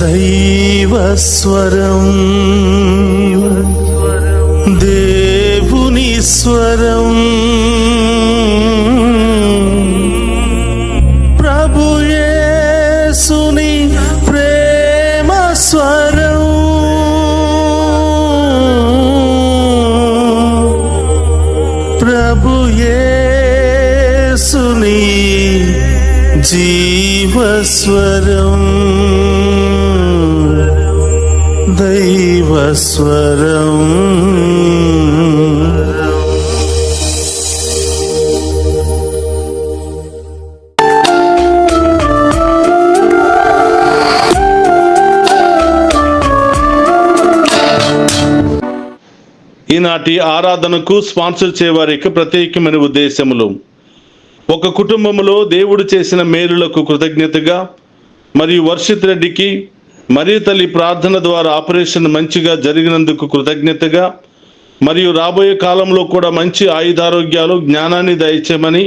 దైవస్వరం, దేవుని స్వరం, ప్రభు యేసుని ప్రేమ స్వరం, ప్రభు యేసుని జీవస్వరం, దైవస్వరం. ఈనాటి ఆరాధనకు స్పాన్సర్ చేయవారికి ప్రత్యేకమైన ఉద్దేశములు: ఒక కుటుంబంలో దేవుడు చేసిన మేలులకు కృతజ్ఞతగా, మరియు వర్షిత్ రెడ్డికి మరియు తల్లి ప్రార్థన ద్వారా ఆపరేషన్ మంచిగా జరిగినందుకు కృతజ్ఞతగా, మరియు రాబోయే కాలంలో కూడా మంచి ఆయుధారోగ్యాలు, జ్ఞానాన్ని దయచేయమని,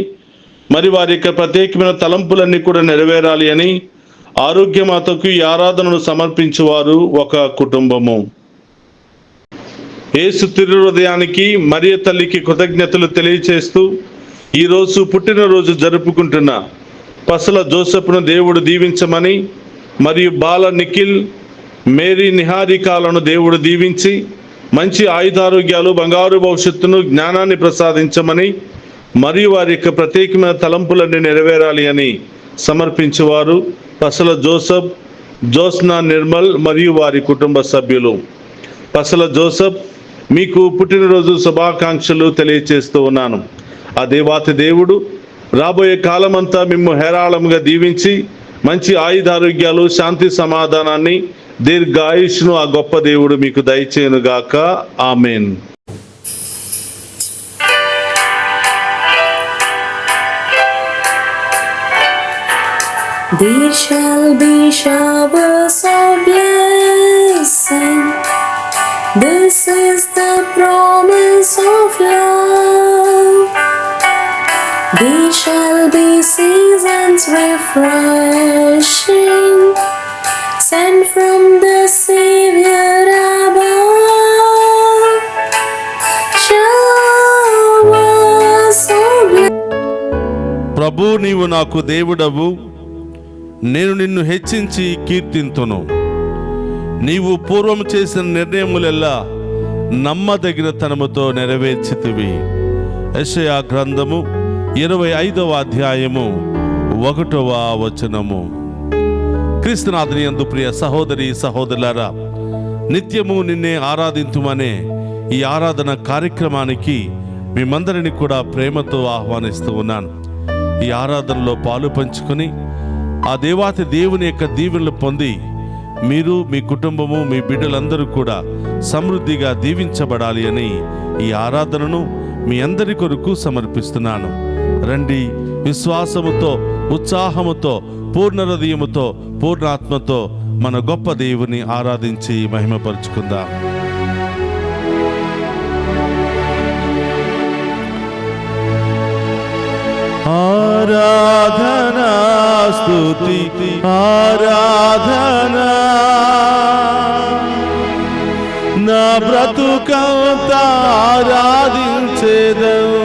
మరి వారి యొక్క ప్రత్యేకమైన తలంపులన్నీ కూడా నెరవేరాలి అని ఆరోగ్యమాతకు ఈ ఆరాధనను సమర్పించేవారు ఒక కుటుంబము. యేసు తిరుహృదయానికి మరియ తల్లికి కృతజ్ఞతలు తెలియచేస్తూ ఈరోజు పుట్టినరోజు జరుపుకుంటున్న పసల జోసెఫ్ను దేవుడు దీవించమని, మరియు బాల నిఖిల్, మేరీ నిహారికాలను దేవుడు దీవించి మంచి ఆయుధారోగ్యాలు, బంగారు భవిష్యత్తును, జ్ఞానాన్ని ప్రసాదించమని, మరియు వారి యొక్క ప్రత్యేకమైన తలంపులన్నీ నెరవేరాలి అని సమర్పించేవారు పసల జోసెఫ్, జోస్నా నిర్మల్ మరియు వారి కుటుంబ సభ్యులు. పసల జోసెఫ్, మీకు పుట్టినరోజు శుభాకాంక్షలు తెలియచేస్తూ ఉన్నాను. ఆ దేవాతి దేవుడు రాబోయే కాలమంతా మిమ్ము హేరాళముగా దీవించి మంచి ఆయుధారోగ్యాలు, శాంతి సమాధానాన్ని, దీర్ఘాయుష్ను ఆ గొప్ప దేవుడు మీకు దయచేయునుగాక. Amen. There shall be showers of blessing. This is the promise of love. There shall be seasons refreshing, sent from the Savior above. Showers of blessing. ప్రభు, నీవు నాకు దేవుడవు, నేను నిన్ను హెచ్చించి కీర్తింతును. నీవు పూర్వం చేసిన నిర్ణయములెల్లా నమ్మదగిన తనముతో నెరవేర్చితివి. యెషయా గ్రంథము 25వ అధ్యాయము 1వ వచనము. క్రీస్తునాథుని యందు ప్రియ సహోదరి సహోదరులారా, నిత్యము నిన్నే ఆరాధింతుమనే ఈ ఆరాధన కార్యక్రమానికి మిమ్మందరిని కూడా ప్రేమతో ఆహ్వానిస్తూ ఉన్నాను. ఈ ఆరాధనలో పాలు పంచుకొని ఆ దేవాతి దేవుని యొక్క దీవెనలు పొంది మీరు, మీ కుటుంబము, మీ బిడ్డలందరూ కూడా సమృద్ధిగా దీవించబడాలి అని ఈ ఆరాధనను మీ అందరి కొరకు సమర్పిస్తున్నాను. రండి, విశ్వాసముతో, ఉత్సాహముతో, పూర్ణ హృదయముతో, పూర్ణాత్మతో మన గొప్ప దేవుని ఆరాధించి మహిమపరుచుకుందాం. ఆరాధనా స్తుతి ఆరాధనా, నా బ్రతుకంతా ఆరాధించేదను,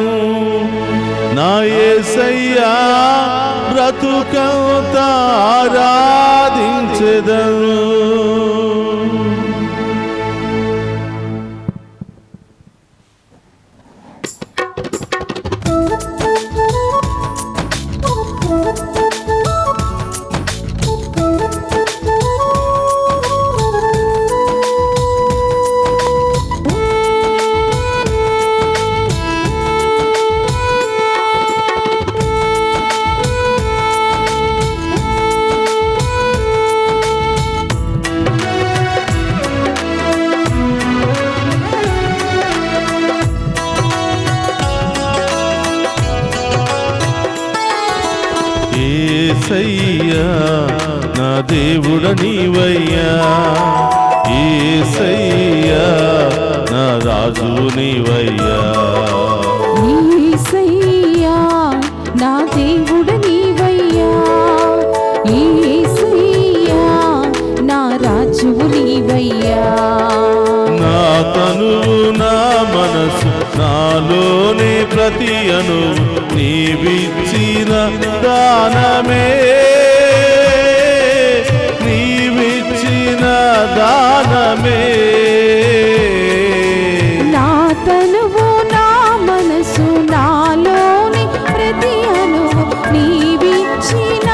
నా యేసయ్యా బ్రతుకంతా ఆరాధించేదను. యేసయ్యా నా దేవుడ నీవయ్యా, యేసయ్యా నా రాజు నీవయ్యా, యేసయ్యా నా దేవుడ నీవయ్యా, యేసయ్యా నా ప్రతి అను నీవిచ్చిన దానమే, నీవిచ్చిన దానమే. నా తనువు నా మనసు నాలోని ప్రతి అణువు నీవిచ్చిన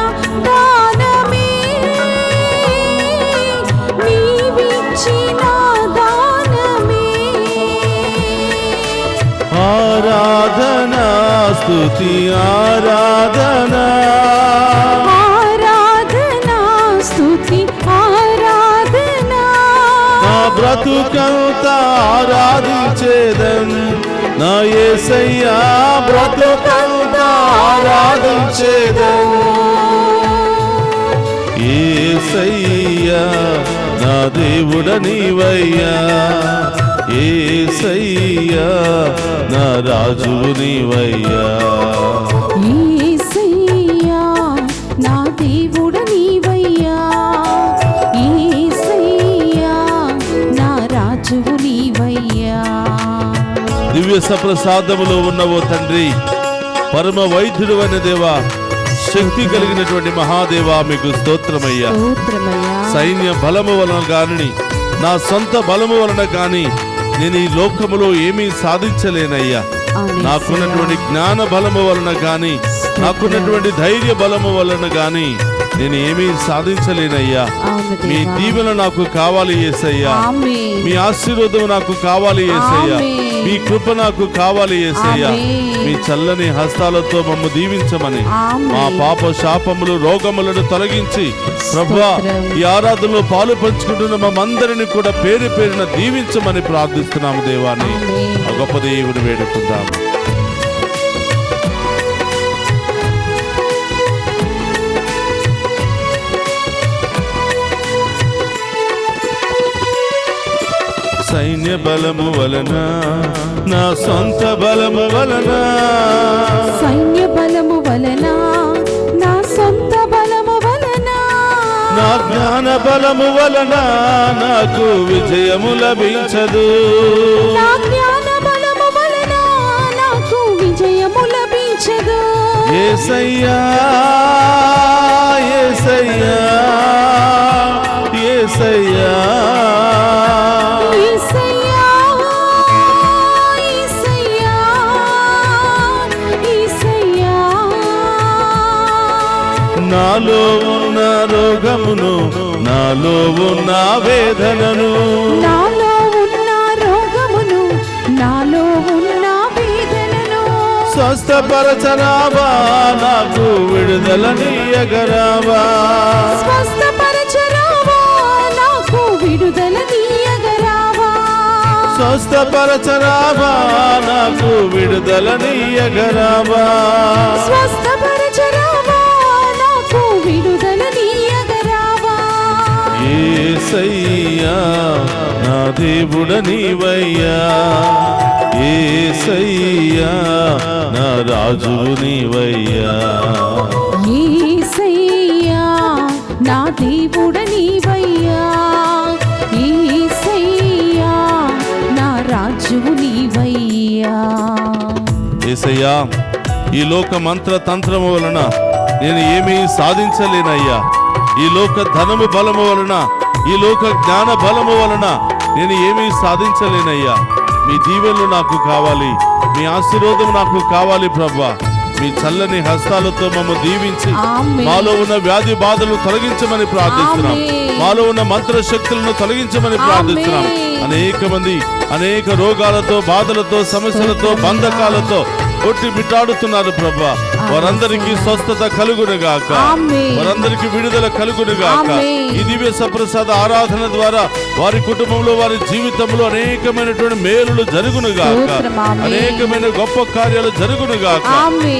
దానమే, నీవిచ్చిన దానమే. ఆరాధనా స్తుతి ఆరాధనా, ఆరాధనా స్తుతి ఆరాధనా. నా బ్రతుకంతా ఆరాధించేదం, నా యేసయ్యా బ్రతుకంతా ఆరాధించేదం. యేసయ్యా నా దేవుడ నీవయ్యా, యేసయ్యా నా రాజువు నీవయ్యా. యేసయ్యా నా దేవుడు నీవయ్యా, యేసయ్యా నా రాజువు నీవయ్యా. దివ్య సప్రసాదములో ఉన్నవో తండ్రి, పరమ వైద్యుడు అనే దేవా, శక్తి కలిగినటువంటి మహాదేవా మీకు స్తోత్రమయ్యా. స్తోత్రమయ్యా. సైన్య బలము వలన గాని నా సొంత బలము వలన గాని నేను ఈ లోకములో ఏమీ సాధించలేనయ్యా. నాకున్నటువంటి జ్ఞాన బలము వలన గాని, నాకున్నటువంటి ధైర్య బలము వలన గాని నేను ఏమీ సాధించలేనయ్యా. మీ దీవెన నాకు కావాలి యేసయ్యా, మీ ఆశీర్వాదం నాకు కావాలి యేసయ్యా, మీ కృప నాకు కావాలి యేసయ్యా. మీ చల్లని హస్తాలతో మమ్ము దీవించమని, మా పాప శాపములు రోగములను తొలగించి ప్రభువా ఈ ఆరాధనలో పాలు పంచుకుంటున్న మమ్మందరిని కూడా పేరు పేరున దీవించమని ప్రార్థిస్తున్నాము దేవాన్ని. ఆ గొప్ప దేవుని వేడుకుందాం. సైన్య బలము వలన, నా సొంత బలము వలన, సైన్య బలము వలన, నా సొంత బలము వలన, నా జ్ఞాన బలము వలన నాకు విజయము లభించదు. నా జ్ఞాన బలము వలన నాకు విజయము లభించదు. యేసయ్యా యేసయ్యా యేసయ్యా యేసయ్యా, యేసయ్యా, యేసయ్యా. నాలో ఉన్న రోగమును, నాలో ఉన్న వేదనను, నాలో ఉన్న రోగమును, నాలో ఉన్న వేదనను స్వస్థపరచరావా, నాకు విడుదలనీయగరావా. స్వస్థపరచరావా, నాకు విడుదలనీయగరావా. స్వస్థపరచరావా, నాకు విడుదలనీయగరావా. స్వస్థపరచరావా, నాకు విడుదలనీయగరావా. యేసయ్యా నా దేవుడ నీవయ్యా, యేసయ్యా నా రాజువు నీవయ్యా. యేసయ్యా నా దేవుడ నీవయ్యా, యేసయ్యా నా రాజువు నీవయ్యా. యేసయ్యా ఈ లోక మంత్ర తంత్రము వలన నేను ఏమీ సాధించలేనయ్యా. ఈ లోక ధనము బలము వలన, ఈ లోక జ్ఞాన బలము వలన నేను ఏమీ సాధించలేనయ్యా. మీ దీవెనలు నాకు కావాలి, మీ ఆశీర్వాదం నాకు కావాలి ప్రభువా. మీ చల్లని హస్తాలతో మమ్మ దీవించి మాలో ఉన్న వ్యాధి బాధలు తొలగించమని ప్రార్థిస్తున్నాం. మాలో ఉన్న మంత్ర శక్తులను తొలగించమని ప్రార్థిస్తున్నాం. అనేక మంది అనేక రోగాలతో, బాధలతో, సమస్యలతో, బంధకాలతో కొట్టి బిట్టాడుతున్నారు ప్రభువా. వారందరికీ స్వస్థత కలుగునుగాక, వారందరికీ విడుదల కలుగునుగాక. ఈ దివ్య సప్రసాద ఆరాధన ద్వారా వారి కుటుంబంలో, వారి జీవితంలో అనేకమైనటువంటి మేలులు జరుగునుగాక, అనేకమైన గొప్ప కార్యాలు జరుగునుగాక.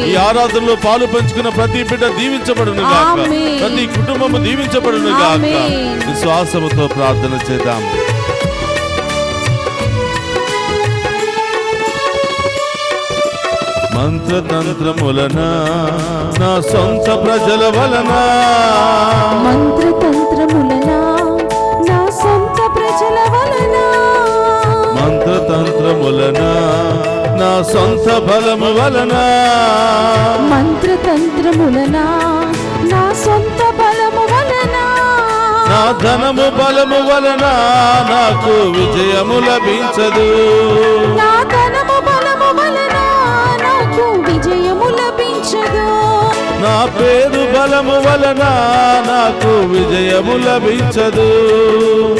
ఈ ఆరాధనలో పాలు పంచుకున్న ప్రతి బిడ్డ దీవించబడునుగాక, ప్రతి కుటుంబము దీవించబడునుగాక. విశ్వాసముతో ప్రార్థన చేద్దాం. మంత్రతంత్రములన, నా సొంత ప్రజల వలన, మంత్రతంత్రములన, నా సొంత ప్రజల వలన, మంత్రతంత్రములన, నా సొంత బలము వలన, వలన మంత్రతంత్రములనా నా సొంత బలము వలన నా ధనము బలము వలన నాకు విజయము లభించదు నా ధనము బలము వలన నాకు విజయము లభించదు నా పేరు బలము వలన నాకు విజయము లభించదు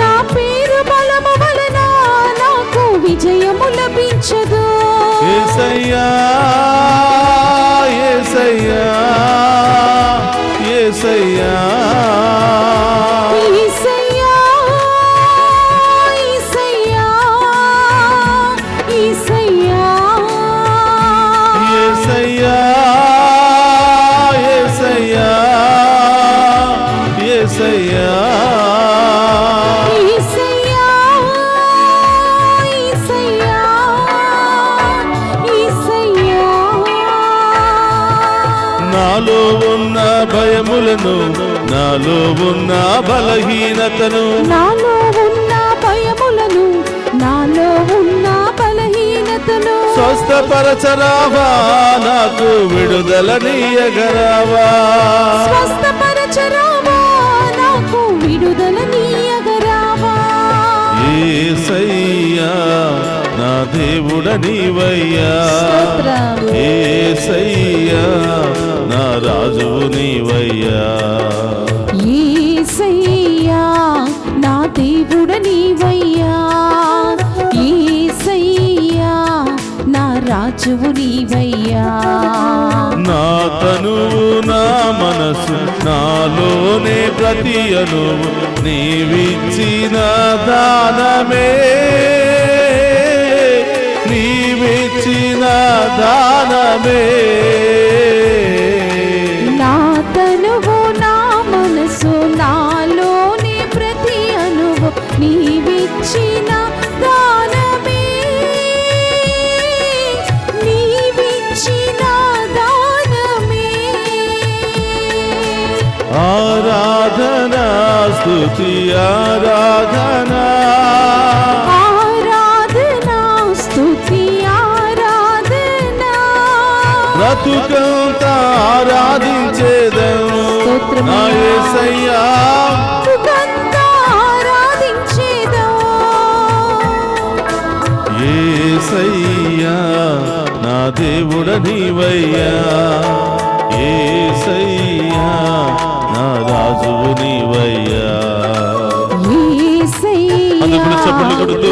నా పేరు బలము వలన నాకు విజయము లభించదు యేసయ్యా యేసయ్యా యేసయ్యా యేసయ్యా యేసయ్యా యేసయ్యా యేసయ్యా యేసయ్యా యేసయ్యా యేసయ్యా యేసయ్యా నాలో ఉన్న భయములను నాలో ఉన్న బలహీనతను నాలో ఉన్న భయములను నాలో ఉన్న బలహీనతను స్వస్థపరచరావా నాకు విడుదలనీయగరావా స్వస్థపరచరావా నాకు విడుదలనీయగరావా యేసయ్యా నా దేవుడ నీవయ్యా స్తోత్రం. యేసయ్యా నా రాజువు నీవయ్యా యేసయ్యా నా దేవుడ నీవయ్యా యేసయ్యా నా రాజువు నీవయ్యా నా తనువు నా మనసు నాలోనే ప్రతి అణువు నీవిచ్చిన దానమే నీవిచ్చిన దానమే నా తనువు నా మనసు నాలోని ప్రతి అణువు నీవిచ్చిన దానమే నీవిచ్చిన దానమే ఆరాధనా స్తుతి ఆరాధనా ఆరాధనా స్తుతి ఆరాధనా బ్రతుకంతా ఆరాధించేదను స్తోత్రమయ్యా. నా యేసయ్యా బ్రతుకంతా ఆరాధించేదా యేసయ్యా నా దేవుడ నీవయ్యా యేసయ్యా నా రాజువు నీవయ్యా అందుకు చప్పట్లు కొడుతూ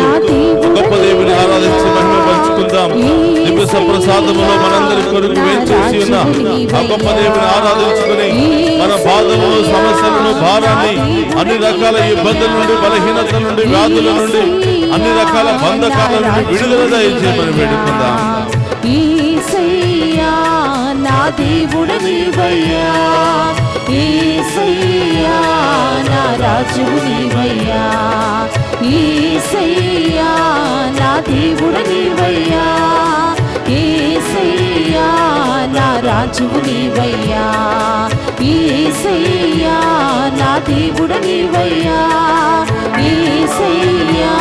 గొప్ప దేవుని ఆరాధించి మహిమ పంచుకుందాం దివ్య సప్రసాదములో మనందరి కొరకు వేంచేసి ఉన్న ఆ గొప్ప దేవుని ఆరాధించుకుని మన బాధలను సమస్యలను భారాన్ని అన్ని రకాల ఇబ్బందుల నుండి బలహీనతల నుండి వ్యాధుల నుండి అన్ని రకాల బంధకాల నుండి విడుదల దయచేయమని వేడుకుందాం యేసయ్యా నా దేవుడ నీవయ్యా యేసయ్యా నా రాజువు నీవయ్యా యేసయ్యా నా దేవుడ నీవయ్యా యేసయ్యా నా రాజువు నీవయ్యా యేసయ్యా నా దేవుడ నీవయ్యా యేసయ్యా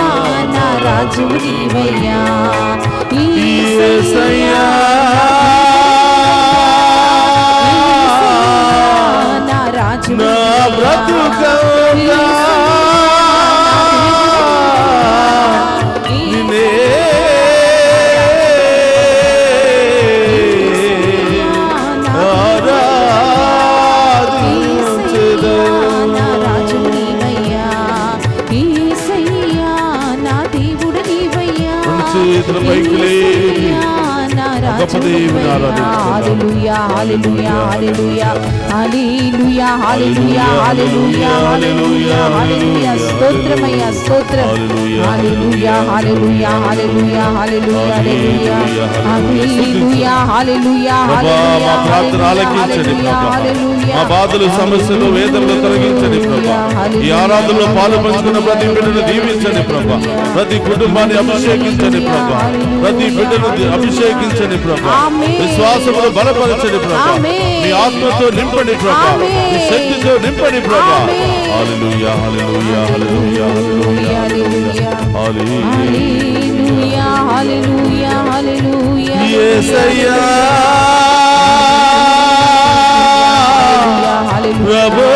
నా రాజువు నీవయ్యా యేసయ్యా నా రాజు నా బ్రతుకంతా నిన్నే ఆరాధించెదను. నా రాజు నీవయ్యా యేసయ్యా నా దేవుడు నీవయ్యా రెండు చేతుల పైకి లేపి నా గొప్ప దేవుని ఆరాధించుకుందాం. హల్లెలూయా హల్లెలూయా హల్లెలూయా హల్లెలూయా హల్లెలూయా హల్లెలూయా హల్లెలూయా హల్లెలూయా స్తోత్రమయ్యా స్తోత్రం హల్లెలూయా హల్లెలూయా హల్లెలూయా హల్లెలూయా హల్లెలూయా హల్లెలూయా ప్రభా, మా ప్రార్థన ఆలకించండి ప్రభా. మా బాధలు సమస్యలు వేదనలు తొలగించండి ప్రభా. ఈ ఆరాధనలో పాలు పంచుకున్న ప్రతి బిడ్డను దీవించండి ప్రభా. ప్రతి కుటుంబాన్ని అభిషేకించండి ప్రభా. ప్రతి బిడ్డను అభిషేకించండి ప్రభా. ఆమేన్. విశ్వాసమును బలపరచండి ప్రభా. ఆమేన్. మీ ఆత్మతో నింపండి ప్రభా. ఆమేన్. మీ శక్తితో నింపండి ప్రభా. ఆమేన్. హల్లెలూయా హల్లెలూయా హల్లెలూయా హల్లెలూయా హల్లెలూయా హల్లెలూయా. హల్లెలూయా హల్లెలూయా హల్లెలూయా హల్లెలూయా యేసయ్యా ప్రభు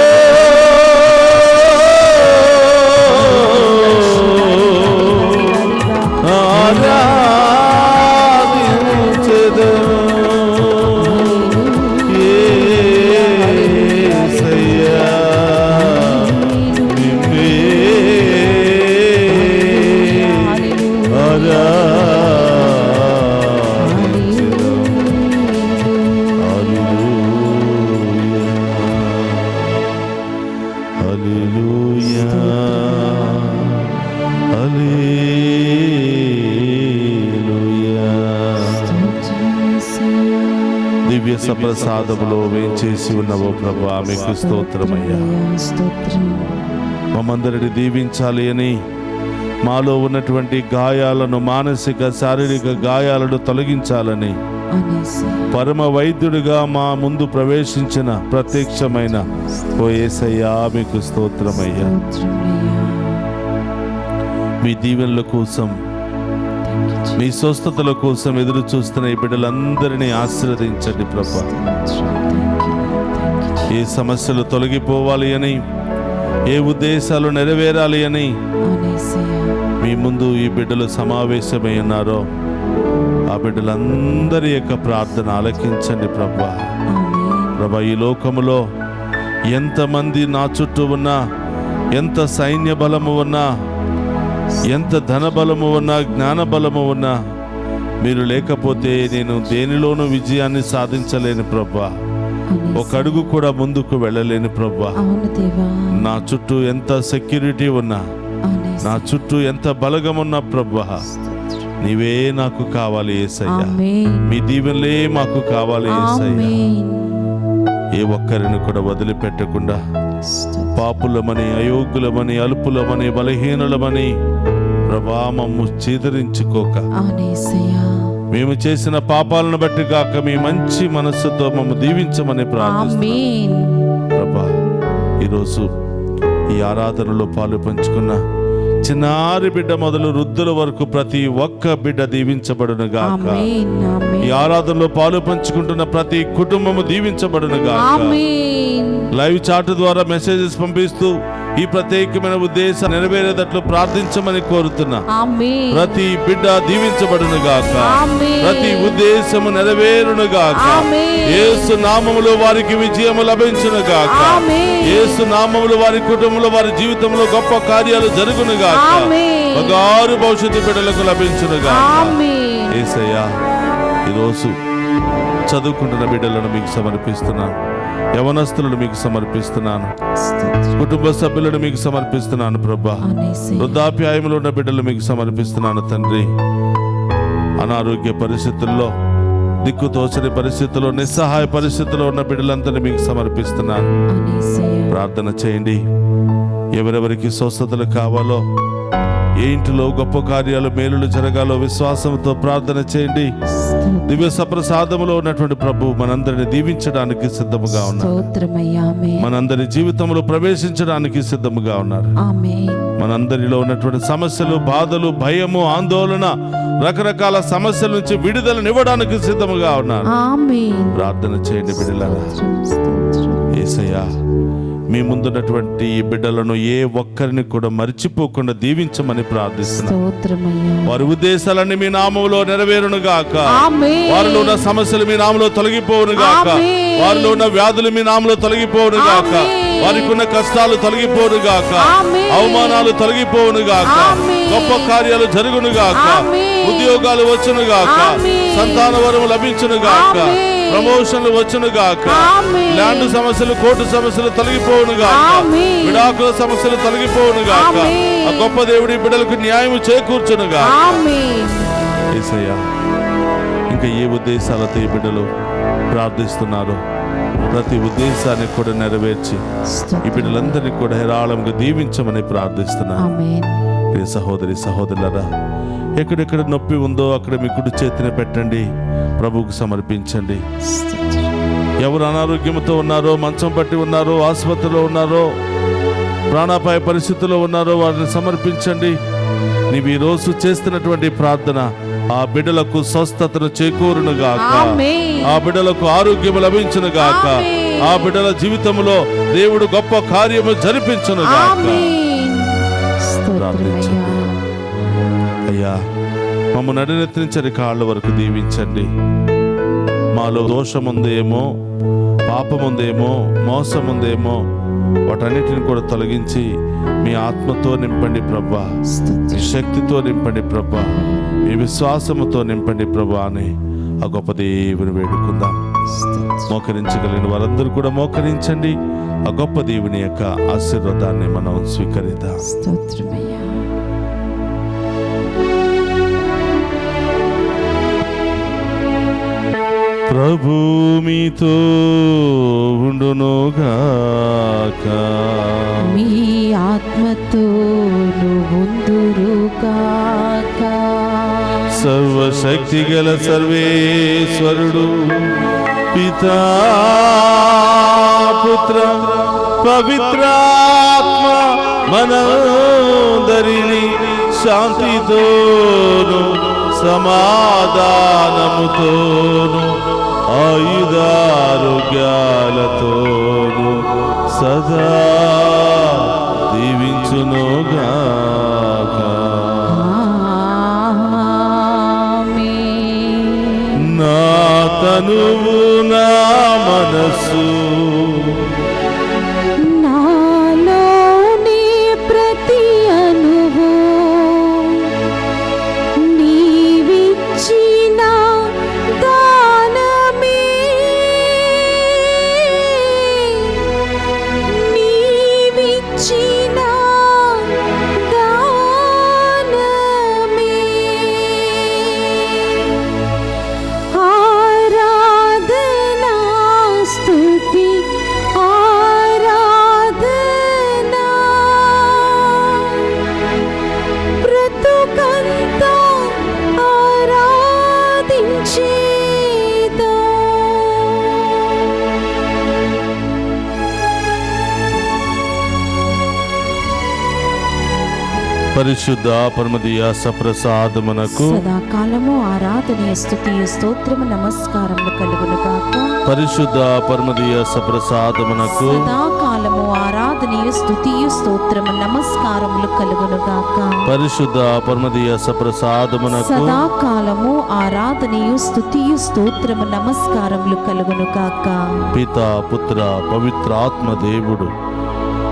దివ్య సప్రసాదములో వేంచేసి ఉన్నవో ప్రభా మీకు స్తోత్రమయ్యా. మమ్మందరిని దీవించాలి అని, మాలో ఉన్నటువంటి గాయాలను, మానసిక శారీరక గాయాలను తొలగించాలని పరమ వైద్యుడిగా మా ముందు ప్రవేశించిన ప్రత్యక్షమైన ఓ యేసయ్యా మీకు స్తోత్రమయ్యా. మీ దీవెనల కోసం, మీ స్వస్థతల కోసం ఎదురు చూస్తున్న ఈ బిడ్డలందరినీ ఆశీర్వదించండి ప్రభా. ఏ సమస్యలు తొలగిపోవాలి అని, ఏ ఉద్దేశాలు నెరవేరాలి అని మీ ముందు ఈ బిడ్డలు సమావేశమై ఉన్నారో ఆ బిడ్డలందరి యొక్క ప్రార్థన ఆలకించండి ప్రభా. ప్రభా, ఈ లోకములో ఎంతమంది నా చుట్టూ ఉన్నా, ఎంత సైన్య బలము ఉన్నా, ఎంత ధన బలము ఉన్నా, జ్ఞాన బలము ఉన్నా, మీరు లేకపోతే నేను దేనిలోనూ విజయాన్ని సాధించలేను ప్రభా. ఒక అడుగు కూడా ముందుకు వెళ్ళలేను ప్రభా. నా చుట్టూ ఎంత సెక్యూరిటీ ఉన్నా, నా చుట్టూ ఎంత బలగమున్నా ప్రభా, నీవే నాకు కావాలి యేసయ్యా. మీ దీవెనలే మాకు కావాలి యేసయ్యా. ఏ ఒక్కరిని కూడా వదిలిపెట్టకుండా పాపులమని, అయోగ్యులమని, అల్పులమని, బలహీనులమని ప్రభా మమ్ము చీదరించుకోక, మేము చేసిన పాపాలను బట్టి కాక మీ మంచి మనస్సుతో మమ్ము దీవించమని ప్రార్థిస్తున్నాం ప్రభా. ఈరోజు ఈ ఆరాధనలో పాలు పంచుకున్న చిన్నారి బిడ్డ మొదలు వృద్ధుల వరకు ప్రతి ఒక్క బిడ్డ దీవించబడును గాక. ఈ ఆరాధనలో పాలు పంచుకుంటున్న ప్రతి కుటుంబము దీవించబడును గాక. లైవ్ చాట్ ద్వారా మెసేజెస్ పంపిస్తూ ఈ ప్రత్యేకమైన ఉద్దేశం నెరవేరేటట్లు ప్రార్థించమని కోరుతున్నా. ప్రతి బిడ్డ దీవించబడును గాక. ప్రతి ఉద్దేశము నెరవేరును గాక. యేసు నామములో వారికి విజయము లభించును గాక. యేసు నామములో వారి కుటుంబంలో, వారి జీవితంలో గొప్ప కార్యాలు జరుగును గాక. బంగారు భవిష్యత్తు బిడ్డలకు లభించును గాక. యేసయ్యా, ఈరోజు చదువుకుంటున్న బిడ్డలను మీకు సమర్పిస్తున్నాను. యవనస్తులను మీకు సమర్పిస్తున్నాను. కుటుంబ సభ్యులను మీకు సమర్పిస్తున్నాను ప్రభా. వృద్ధాప్యాయంలో ఉన్న బిడ్డలు మీకు సమర్పిస్తున్నాను తండ్రి. అనారోగ్య పరిస్థితుల్లో, దిక్కుతోచని పరిస్థితుల్లో, నిస్సహాయ పరిస్థితుల్లో ఉన్న బిడ్డలందరినీ మీకు సమర్పిస్తున్నాను. ప్రార్థన చేయండి. ఎవరెవరికి స్వస్థతలు కావాలో, ఏ ఇంటిలో గొప్ప కార్యాలు, మేలులు జరగాలో విశ్వాసంతో ప్రార్థన చేయండి. దివ్య సప్రసాదములో ఉన్నటువంటి ప్రభు మనందరిని దీవించడానికి సిద్ధముగా ఉన్నారు. మనందరి జీవితంలో ప్రవేశించడానికి సిద్ధముగా ఉన్నారు. మనందరిలో ఉన్నటువంటి సమస్యలు, బాధలు, భయము, ఆందోళన, రకరకాల సమస్యల నుంచి విడుదలనివ్వడానికి సిద్ధముగా ఉన్నారు. ప్రార్థన చేయండి బిడ్డలారా. యేసయ్యా, మీ ముందున్నటువంటి ఈ బిడ్డలను ఏ ఒక్కరిని కూడా మర్చిపోకుండా దీవించమని ప్రార్థిస్తున్నాను. వారి ఉద్దేశాలన్నీ మీ నామములో నెరవేరును గాక. వారిలో ఉన్న సమస్యలు మీ నామములో తొలగిపోవును గాక. వారిలో ఉన్న వ్యాధులు మీ నామములో తొలగిపోవును గాక. వారికి ఉన్న కష్టాలు తొలగిపోవును గాక. అవమానాలు తొలగిపోవును గాక. గొప్ప కార్యాలు జరుగును గాక. ఉద్యోగాలు వచ్చును గాక. సంతాన వరము లభించును గాక. ప్రమోషన్లు వచ్చును గాక. ల్యాండ్ సమస్యలు, కోర్టు సమస్యలు తొలగిపోవును గాక. విడాకుల సమస్యలు తొలగిపోవును గాక. ఆ గొప్ప దేవుడి బిడ్డలకు న్యాయం చేకూర్చును గాక. యేసయ్యా, ఇంకా ఏ ఉద్దేశాలతో ఈ బిడ్డలు ప్రార్థిస్తున్నారు, ప్రతి ఉద్దేశాన్ని కూడా నెరవేర్చి ఈ బిడ్డలందరినీ కూడా హేరాళంగా దీవించమని ప్రార్థిస్తున్నాను. ప్రియ సహోదరి సహోదరులారా, ఎక్కడెక్కడ నొప్పి ఉందో అక్కడ మీ కుడి చేతిని పెట్టండి, ప్రభువుకు సమర్పించండి. ఎవరు అనారోగ్యంతో ఉన్నారో, మంచం పట్టి ఉన్నారో, ఆసుపత్రిలో ఉన్నారో, ప్రాణాపాయ పరిస్థితుల్లో ఉన్నారో వారిని సమర్పించండి. నీవు ఈ రోజు చేస్తున్నటువంటి ప్రార్థన ఆ బిడ్డలకు స్వస్థతను చేకూరును గాక. ఆమేన్. ఆ బిడ్డలకు ఆరోగ్యం లభించును గాక. ఆమేన్. ఆ బిడ్డల జీవితంలో దేవుడు గొప్ప కార్యము జరిపించును గాక. ఆమేన్. స్తోత్రమయ్యా. అయ్యా, మమ్మ నడినెత్తించని కాళ్ళ వరకు దీవించండి. మాలో దోషముందేమో, పాపముందేమో, మోసముందేమో వాటన్నిటిని కూడా తొలగించి మీ ఆత్మతో నింపండి ప్రభా, మీ శక్తితో నింపండి ప్రభా, మీ విశ్వాసముతో నింపండి ప్రభా అని ఆ గొప్ప దేవుని వేడుకుందాం. మోకరించగలిగిన వారందరూ కూడా మోకరించండి. ఆ గొప్ప దేవుని యొక్క ఆశీర్వాదాన్ని మనం స్వీకరిద్దాం. స్తోత్రమయ్యా. ప్రభు మీతో ఉండునుగాక. మీ ఆత్మతో ఉందురుగాక. సర్వశక్తి గల సర్వేశ్వరుడు పితా పుత్ర పవిత్రాత్మ మనందరినీ శాంతితోను సమాధానముతోను ఆయుధారోగ్యాలతోను సదా దీవించునుగాక. ఆమేన్. నా తనువు నా మనసు నాలోని ప్రతి అణువు నీవిచ్చిన దానమే. నీవిచ్చిన దానమే. ఆరాధనా స్తుతి ఆరాధనా బ్రతుకంతా ఆరాధించేదా. పరిశుద్ధ పరమదీయ సప్రసాదమునకు సదాకాలము ఆరాధనీయ స్తుతియు స్తోత్రము నమస్కారములు కలుగును గాక. పరిశుద్ధ పరమదీయ సప్రసాదమునకు సదాకాలము ఆరాధనీయ స్తుతియు స్తోత్రము నమస్కారములు కలుగును గాక. పరిశుద్ధ పరమదీయ సప్రసాదమునకు సదాకాలము ఆరాధనీయు స్తుతియు స్తోత్రము నమస్కారములు కలుగును గాక. పితా పుత్ర పవిత్రాత్మ దేవుడు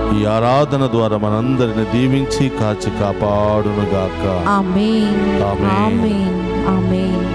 ఈ ఆరాధన ద్వారా మనందరిని దీవించి కాచి కాపాడునుగాక. ఆమేన్. ఆమేన్. ఆమేన్. ఆమేన్.